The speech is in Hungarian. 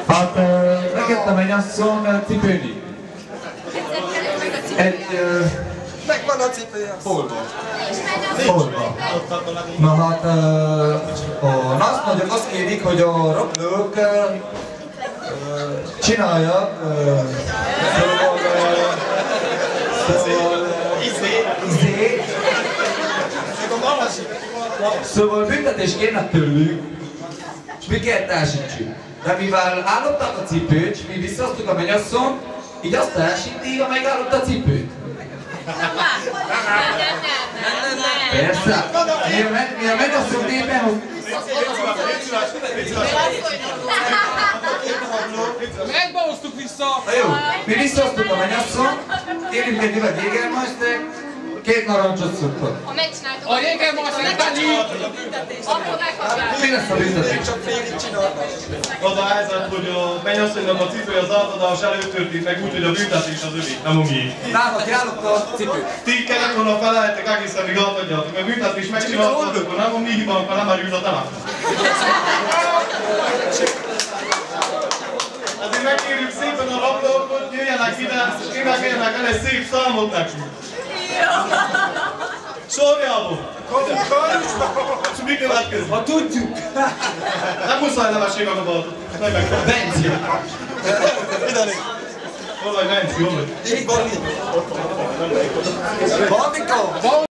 Hát neked a mennyasszony cipőni? Megvan a cipője. Hol van? Hol van? Na hát, azt mondjuk, azt kérik, hogy a rocklók csinálják szóval büntetés kérnek tőlük, és mi kell teljesítsük. De mivel állották a cipőt, és mi visszahoztuk a mennyasszont, így azt teljesíti, amelyik állott a cipőt. Persze. Mi a mennyasszony néven, hogy... Megbahoztuk vissza! Na jó, mi visszahoztuk a mennyasszont, kérjünk egy üveg Jägermeister, 2 narancsot szokott. A Jägermeister Dani! Mi lesz a büntetés? Csak félig csináltam. Az a helyzet, hogy a mennyasszonynak a cipője az átadás előtt történt meg úgy, hogy a büntetés az övé, nem a miénk. Nála kiállott a cipőt. Ti kellett volna feleltek egészen, míg átadjátok, mert büntetés megcsináltatok, nem a mi hibánk, ha nem erőd a talán. Azért megkérjük szépen a rablókot, jöjjenek ide, és énekeljenek el egy szép számot nekünk. Sorjából! És mi következik? Ha tudjuk! Nem muszáj levessék a gabatot. Benci! Hol vagy Benci, hol vagy? Így van, így. Bandika!